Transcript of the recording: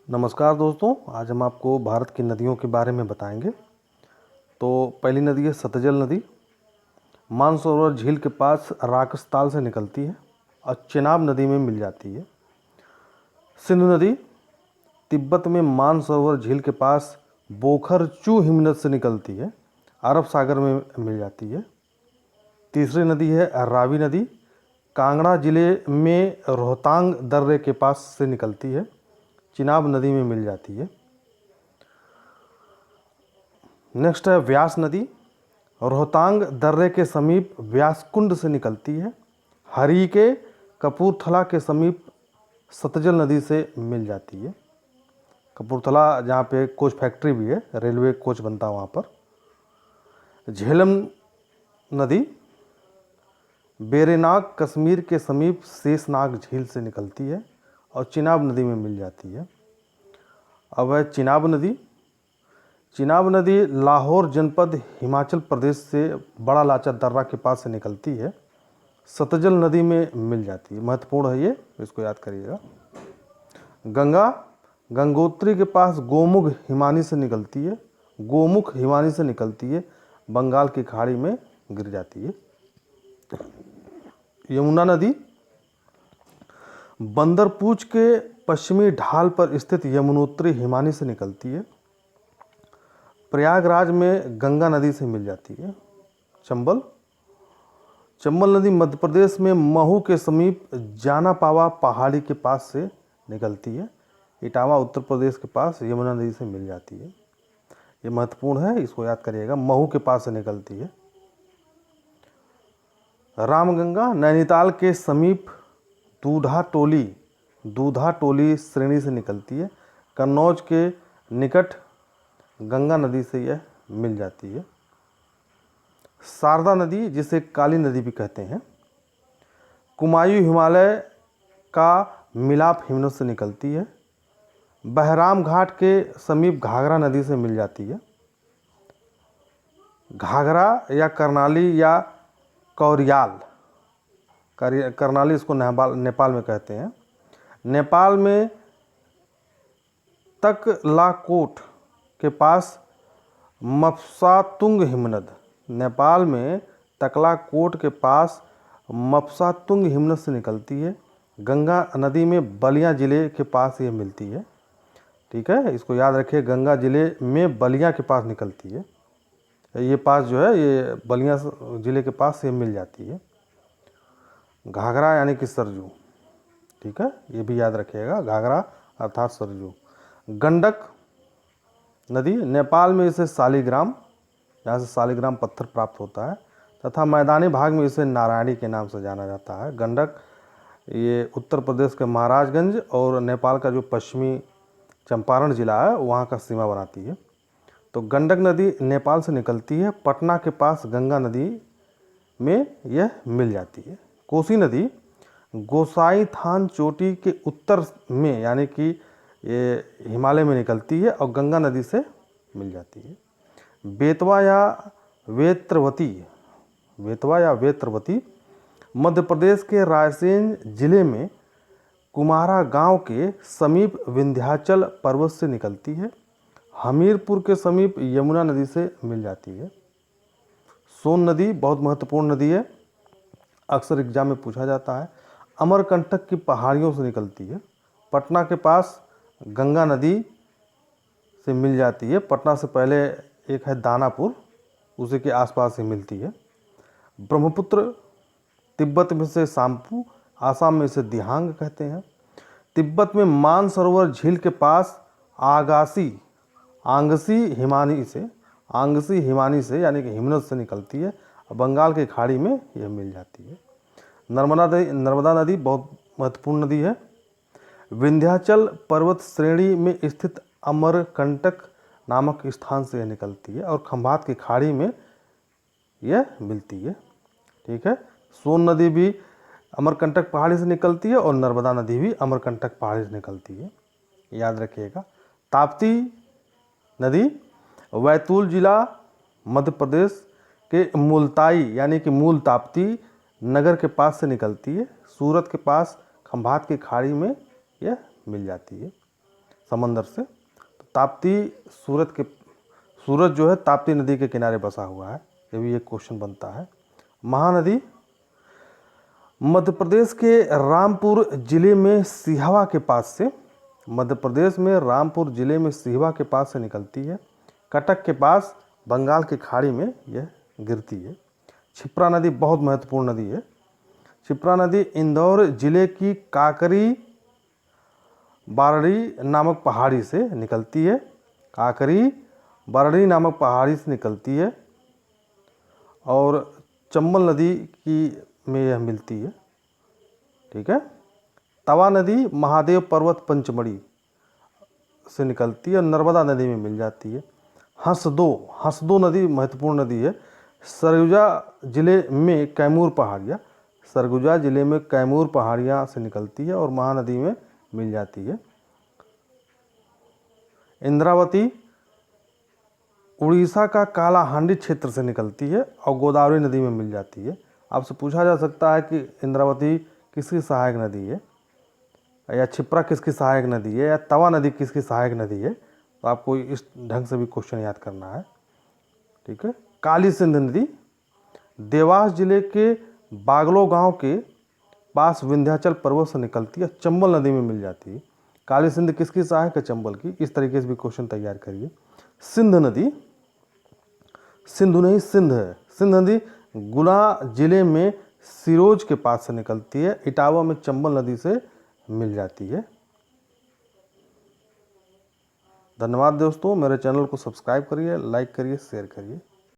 नमस्कार दोस्तों, आज हम आपको भारत की नदियों के बारे में बताएंगे। तो पहली नदी है सतलज नदी। मानसरोवर झील के पास राकसताल से निकलती है और चेनाब नदी में मिल जाती है। सिंधु नदी तिब्बत में मानसरोवर झील के पास बोखरचू हिमनद से निकलती है, अरब सागर में मिल जाती है। तीसरी नदी है रावी नदी, कांगड़ा जिले में रोहतांग दर्रे के पास से निकलती है, चिनाब नदी में मिल जाती है। नेक्स्ट है व्यास नदी, रोहतांग दर्रे के समीप व्यासकुंड से निकलती है। हरिके कपूरथला के समीप सतलज नदी से मिल जाती है। कपूरथला जहाँ पे कोच फैक्ट्री भी है, रेलवे कोच बनता है वहाँ पर। झेलम नदी बेरेनाग कश्मीर के समीप शेषनाग झील से निकलती है और चिनाब नदी में मिल जाती है। अब है चिनाब नदी। चिनाब नदी लाहौर जनपद हिमाचल प्रदेश से बड़ा लाचा दर्रा के पास से निकलती है, सतलज नदी में मिल जाती है। महत्वपूर्ण है ये, इसको याद करिएगा। गंगा गंगोत्री के पास गोमुख हिमानी से निकलती है, गोमुख हिमानी से निकलती है, बंगाल की खाड़ी में गिर जाती है। यमुना नदी बंदरपूछ के पश्चिमी ढाल पर स्थित यमुनोत्री हिमानी से निकलती है। प्रयागराज में गंगा नदी से मिल जाती है। चंबल नदी मध्य प्रदेश में महू के समीप जानापावा पहाड़ी के पास से निकलती है। इटावा उत्तर प्रदेश के पास यमुना नदी से मिल जाती है। ये महत्वपूर्ण है, इसको याद करिएगा, महू के पास से निकलती है। रामगंगा नैनीताल के समीप दूधा टोली श्रेणी से निकलती है। कन्नौज के निकट गंगा नदी से यह मिल जाती है। शारदा नदी, जिसे काली नदी भी कहते हैं, कुमायूं हिमालय का मिलाप हिमनद से निकलती है। बहराम घाट के समीप घाघरा नदी से मिल जाती है। घाघरा या करनाली या कौरियाल, करनाली इसको नेपाल में कहते हैं। नेपाल में तकलाकोट के पास मप्सातुंग हिमनद, नेपाल में तकलाकोट के पास मप्सातुंग हिमनद से निकलती है। गंगा नदी में बलिया जिले के पास ये मिलती है। ठीक है, इसको याद रखिए, गंगा जिले में बलिया के पास निकलती है। ये पास जो है, ये बलिया जिले के पास ये मिल जाती है। घाघरा यानी कि सरजू, ठीक है, ये भी याद रखिएगा, घाघरा अर्थात सरजू। गंडक नदी नेपाल में इसे शालिग्राम, यहाँ से शालिग्राम पत्थर प्राप्त होता है, तथा मैदानी भाग में इसे नारायणी के नाम से जाना जाता है। गंडक ये उत्तर प्रदेश के महाराजगंज और नेपाल का जो पश्चिमी चंपारण जिला है वहाँ का सीमा बनाती है। तो गंडक नदी नेपाल से निकलती है, पटना के पास गंगा नदी में यह मिल जाती है। कोसी नदी गोसाई थान चोटी के उत्तर में यानी कि ये हिमालय में निकलती है और गंगा नदी से मिल जाती है। बेतवा या वेत्रवती मध्य प्रदेश के रायसेन जिले में कुमारा गांव के समीप विंध्याचल पर्वत से निकलती है। हमीरपुर के समीप यमुना नदी से मिल जाती है। सोन नदी बहुत महत्वपूर्ण नदी है, अक्सर एग्जाम में पूछा जाता है। अमरकंटक की पहाड़ियों से निकलती है। पटना के पास गंगा नदी से मिल जाती है। पटना से पहले एक है दानापुर, उसी के आसपास ही मिलती है। ब्रह्मपुत्र तिब्बत में से साम्पू, आसाम में इसे दिहांग कहते हैं। तिब्बत में मानसरोवर झील के पास आंगसी हिमानी से यानी कि हिमनद से निकलती है और बंगाल की खाड़ी में यह मिल जाती है। नर्मदा नदी बहुत महत्वपूर्ण नदी है। विंध्याचल पर्वत श्रेणी में स्थित अमरकंटक नामक स्थान से यह निकलती है और खंभात की खाड़ी में यह मिलती है। ठीक है, सोन नदी भी अमरकंटक पहाड़ी से निकलती है और नर्मदा नदी भी अमरकंटक पहाड़ी से निकलती है, याद रखिएगा। ताप्ती नदी बैतूल जिला मध्य प्रदेश के मुल्ताई यानी कि मूल ताप्ती नगर के पास से निकलती है। सूरत के पास खंभात की खाड़ी में यह मिल जाती है। समंदर से। तो ताप्ती सूरत जो है ताप्ती नदी के किनारे बसा हुआ है, ये भी एक क्वेश्चन बनता है। महानदी मध्य प्रदेश के रामपुर जिले में सिहावा के पास से, मध्य प्रदेश में रामपुर जिले में सिहावा के पास से निकलती है। कटक के पास बंगाल की खाड़ी में यह गिरती है। क्षिप्रा नदी बहुत महत्वपूर्ण नदी है। क्षिप्रा नदी इंदौर जिले की काकरी बारड़ी नामक पहाड़ी से निकलती है। काकरी बारड़ी नामक पहाड़ी से निकलती है और चंबल नदी की में यह मिलती है। ठीक है। तवा नदी महादेव पर्वत पंचमढ़ी से निकलती है और नर्मदा नदी में मिल जाती है। हंसदो नदी महत्वपूर्ण नदी है। सरगुजा जिले में कैमूर पहाड़ियाँ, सरगुजा जिले में कैमूर पहाड़ियाँ से निकलती है और महानदी में मिल जाती है। इंद्रावती उड़ीसा का कालाहांडी क्षेत्र से निकलती है और गोदावरी नदी में मिल जाती है। आपसे पूछा जा सकता है कि इंद्रावती किसकी सहायक नदी है, या क्षिप्रा किसकी सहायक नदी है, या तवा नदी किसकी सहायक नदी है। तो आपको इस ढंग से भी क्वेश्चन याद करना है। ठीक है। काली सिंध नदी देवास जिले के बागलो गांव के पास विंध्याचल पर्वत से निकलती है, चंबल नदी में मिल जाती है। काली सिंध किसकी सहायक है, चंबल की। इस तरीके से भी क्वेश्चन तैयार करिए। सिंध नदी, सिंधु नहीं सिंध है, सिंध नदी गुना जिले में सिरोज के पास से निकलती है, इटावा में चंबल नदी से मिल जाती है। धन्यवाद दोस्तों, मेरे चैनल को सब्सक्राइब करिए, लाइक करिए, शेयर करिए।